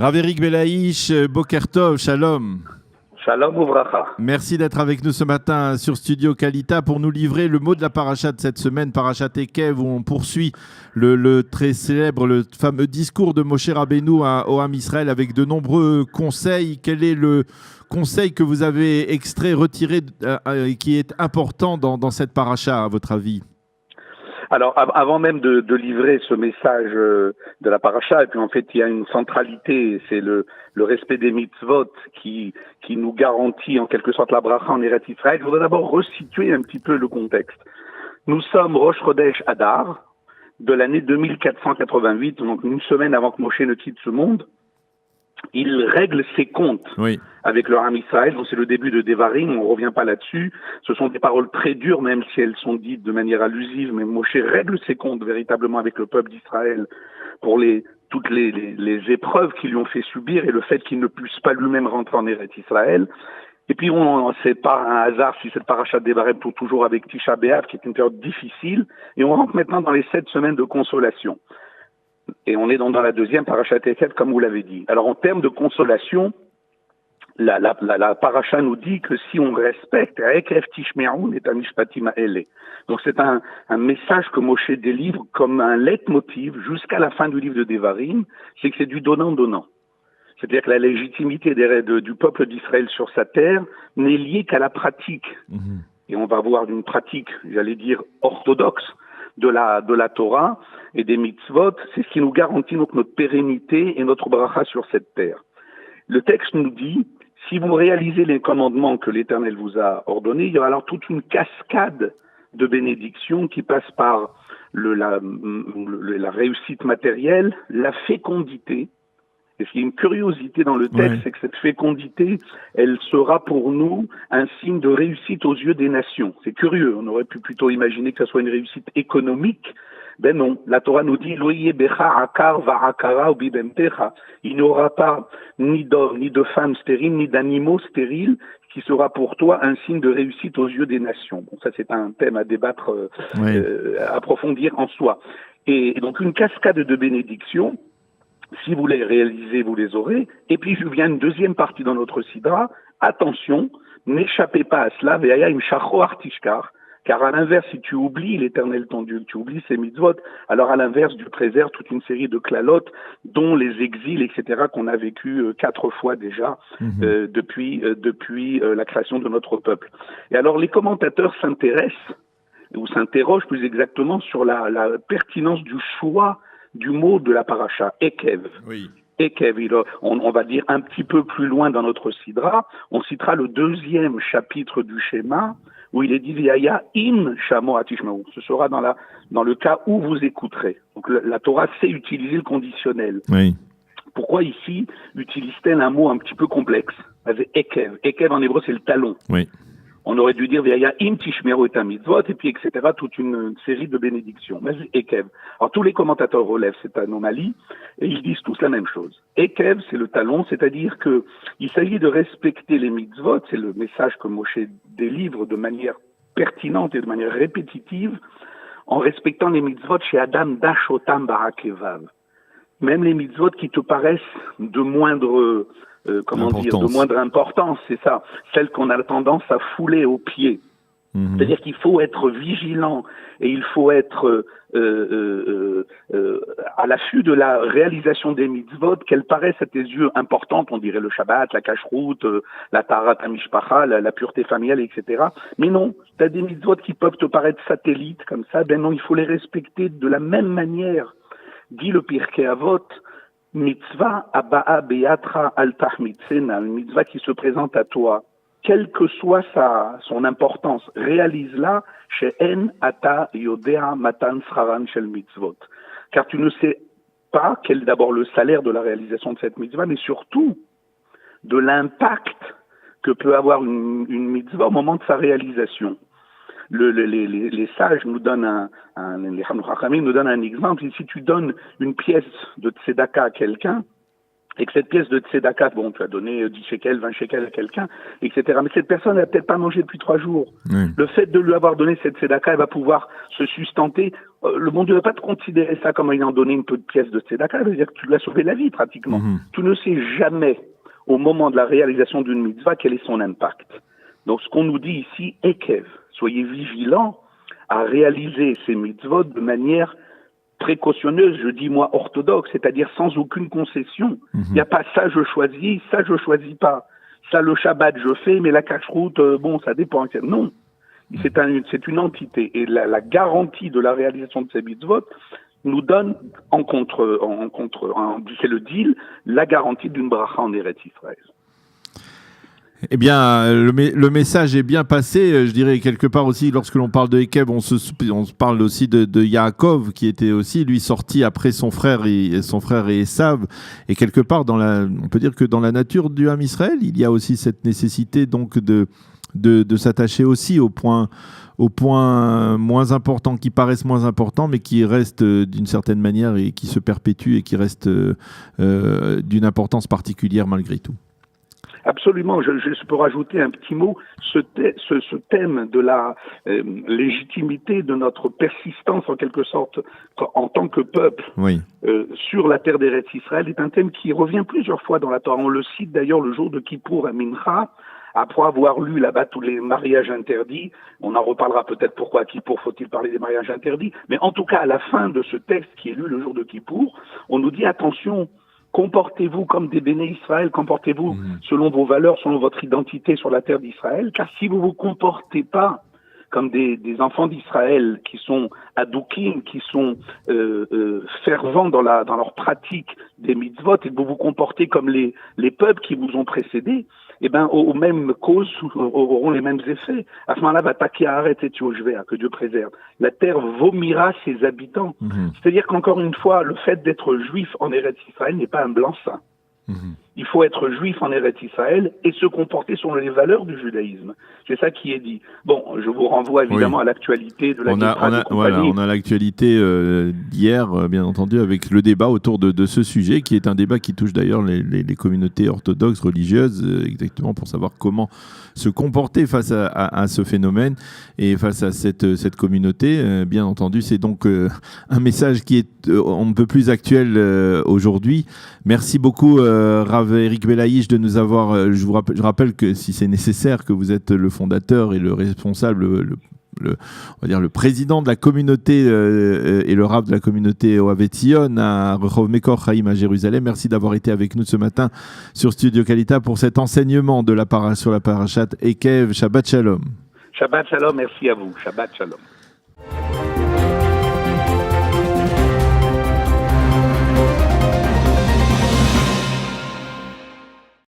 Rav Eric Belaïch, Boker Tov, Shalom. Shalom Uvracha. Merci d'être avec nous ce matin sur Studio Kalita pour nous livrer le mot de la paracha de cette semaine, Parashat Ekev, où on poursuit le très célèbre, le fameux discours de Moshe Rabbeinu au Ham Israël avec de nombreux conseils. Quel est le conseil que vous avez extrait, retiré, qui est important dans cette paracha, à votre avis ? Alors, avant même de livrer ce message de la paracha, et puis en fait, il y a une centralité, c'est le respect des mitzvot qui nous garantit en quelque sorte la bracha en Eretz Israël. Je voudrais d'abord resituer un petit peu le contexte. Nous sommes Rosh Chodesh Adar de l'année 2488, donc une semaine avant que Moshe ne quitte ce monde. Il règle ses comptes avec le Ham Israël, donc c'est le début de Devarim, on ne revient pas là-dessus. Ce sont des paroles très dures, même si elles sont dites de manière allusive, mais Moshe règle ses comptes véritablement avec le peuple d'Israël pour toutes les épreuves qu'ils lui ont fait subir et le fait qu'il ne puisse pas lui-même rentrer en Eretz Israël. Et puis, c'est pas un hasard si cette paracha de Devarim tourne toujours avec Tisha B'Av, qui est une période difficile, et on rentre maintenant dans les 7 semaines de consolation. Et on est dans la deuxième parashat Ekev, comme vous l'avez dit. Alors, en termes de consolation, la paracha nous dit que si on respecte, Ekev Tishme'un et Amishpatim ha'ele. Donc, c'est un message que Moshe délivre comme un leitmotiv jusqu'à la fin du livre de Devarim, c'est que c'est du donnant-donnant. C'est-à-dire que la légitimité du peuple d'Israël sur sa terre n'est liée qu'à la pratique. Et on va voir une pratique, j'allais dire, orthodoxe, de la Torah et des mitzvot, c'est ce qui nous garantit donc notre pérennité et notre bracha sur cette terre. Le texte nous dit, si vous réalisez les commandements que l'Éternel vous a ordonnés, il y aura alors toute une cascade de bénédictions qui passe par la réussite matérielle, la fécondité. Et ce qui est une curiosité dans le texte, c'est que cette fécondité, elle sera pour nous un signe de réussite aux yeux des nations. C'est curieux, on aurait pu plutôt imaginer que ce soit une réussite économique. Ben non, la Torah nous dit il n'y aura pas ni d'hommes, ni de femmes stériles, ni d'animaux stériles, qui sera pour toi un signe de réussite aux yeux des nations. Bon, ça c'est un thème à débattre, à approfondir en soi. Et donc une cascade de bénédictions. Si vous les réalisez, vous les aurez. Et puis, je viens une deuxième partie dans notre sidra. Attention, n'échappez pas à cela. Car à l'inverse, si tu oublies l'Éternel ton Dieu, tu oublies ses mitzvot, alors à l'inverse, Dieu préserve toute une série de klalotes, dont les exils, etc., qu'on a vécu 4 fois déjà depuis la création de notre peuple. Et alors, les commentateurs s'intéressent, ou s'interrogent plus exactement, sur la pertinence du choix du mot de la paracha, Ekev. Ekev, on va dire un petit peu plus loin dans notre sidra, on citera le 2e chapitre du schéma, où il est dit V'yaya im shamo atishmaou. Ce sera dans le cas où vous écouterez. Donc la Torah sait utiliser le conditionnel. Pourquoi ici utilise-t-elle un mot un petit peu complexe? Ekev. Ekev en hébreu c'est le talon. On aurait dû dire V'yaya im tishmeru et mitzvot, et puis etc., toute une série de bénédictions. Mais Ekev. Alors tous les commentateurs relèvent cette anomalie, et ils disent tous la même chose. Ekev, c'est le talon, c'est-à-dire que il s'agit de respecter les mitzvot, c'est le message que Moshe délivre de manière pertinente et de manière répétitive, en respectant les mitzvot chez Adam Dashotam Barakevav. Même les mitzvot qui te paraissent de moindre de moindre importance, c'est ça, celles qu'on a tendance à fouler aux pieds. C'est-à-dire qu'il faut être vigilant et il faut être à l'affût de la réalisation des mitzvot, qu'elles paraissent à tes yeux importantes, on dirait le Shabbat, la cacheroute, la Taharat HaMishpacha, la pureté familiale, etc. Mais non, tu as des mitzvot qui peuvent te paraître satellites comme ça, ben non, il faut les respecter de la même manière. Dit le Pirkei Avot, mitzvah aba'a beyatra al tahmitzena, une mitzvah qui se présente à toi, quelle que soit son importance, réalise-la chez En ata yodea matan sraran shel mitzvot. Car tu ne sais pas quel est d'abord le salaire de la réalisation de cette mitzvah, mais surtout de l'impact que peut avoir une mitzvah au moment de sa réalisation. Les sages nous donnent les Chachamim nous donnent un exemple. Si tu donnes une pièce de tzedaka à quelqu'un, et que cette pièce de tzedaka, bon, tu as donné 10 shekels, 20 shekels à quelqu'un, etc. Mais cette personne n'a peut-être pas mangé depuis 3 jours. Oui. Le fait de lui avoir donné cette tzedaka, elle va pouvoir se sustenter. Le bon Dieu ne va pas te considérer ça comme ayant donné une petite pièce de tzedaka, ça veut dire que tu lui as sauvé la vie pratiquement. Tu ne sais jamais, au moment de la réalisation d'une mitzvah, quel est son impact. Donc ce qu'on nous dit ici, Ekev, soyez vigilants à réaliser ces mitzvot de manière précautionneuse, je dis moi orthodoxe, c'est-à-dire sans aucune concession. Il n'y a pas ça je choisis pas. Ça le Shabbat je fais, mais la cache-route, bon ça dépend. Non, c'est une entité. Et la garantie de la réalisation de ces mitzvot nous donne c'est le deal, la garantie d'une bracha en Eretz Israël. Eh bien, le message est bien passé. Je dirais quelque part aussi, lorsque l'on parle de Ekeb, on se parle aussi de Yaakov, qui était aussi, lui, sorti après son frère et Esav. Et quelque part, on peut dire que dans la nature du Ham Israël, il y a aussi cette nécessité donc de s'attacher aussi aux points moins importants, qui paraissent moins importants, mais qui restent d'une certaine manière et qui se perpétuent et qui restent d'une importance particulière malgré tout. Absolument, je peux rajouter un petit mot. Ce thème de la légitimité de notre persistance, en quelque sorte, en tant que peuple, sur la terre d'Eretz Israël, est un thème qui revient plusieurs fois dans la Torah. On le cite d'ailleurs le jour de Kippour à Mincha, après avoir lu là-bas tous les mariages interdits. On en reparlera peut-être pourquoi à Kippour faut-il parler des mariages interdits. Mais en tout cas, à la fin de ce texte qui est lu le jour de Kippour, on nous dit attention, comportez-vous comme des béné Israël, comportez-vous selon vos valeurs, selon votre identité sur la terre d'Israël, car si vous vous comportez pas comme des enfants d'Israël qui sont adoukim, qui sont fervents dans leur pratique des mitzvot, et que vous vous comportez comme les peuples qui vous ont précédés, eh ben, aux mêmes causes auront les mêmes effets. À ce moment-là, va taquer à arrêter Tioshvéa, que Dieu préserve. La terre vomira ses habitants. C'est-à-dire qu'encore une fois, le fait d'être juif en Eretz Israël n'est pas un blanc-seing. Il faut être juif en Eretz Israël et se comporter selon les valeurs du judaïsme. C'est ça qui est dit. Bon, je vous renvoie évidemment à l'actualité de la on a l'actualité d'hier, bien entendu, avec le débat autour de ce sujet, qui est un débat qui touche d'ailleurs les communautés orthodoxes, religieuses, exactement pour savoir comment se comporter face à ce phénomène et face à cette communauté. Bien entendu, c'est donc un message qui est on ne peut plus actuel aujourd'hui. Merci beaucoup, Rav Eric Belaïch, de nous avoir. Je rappelle que si c'est nécessaire, que vous êtes le fondateur et le responsable, on va dire le président de la communauté et le Rav de la communauté Ohavet Zion à Rehov Mekor Chaim à Jérusalem. Merci d'avoir été avec nous ce matin sur Studio Kalita pour cet enseignement sur la parashat Ekev. Shabbat Shalom. Shabbat Shalom, merci à vous. Shabbat Shalom.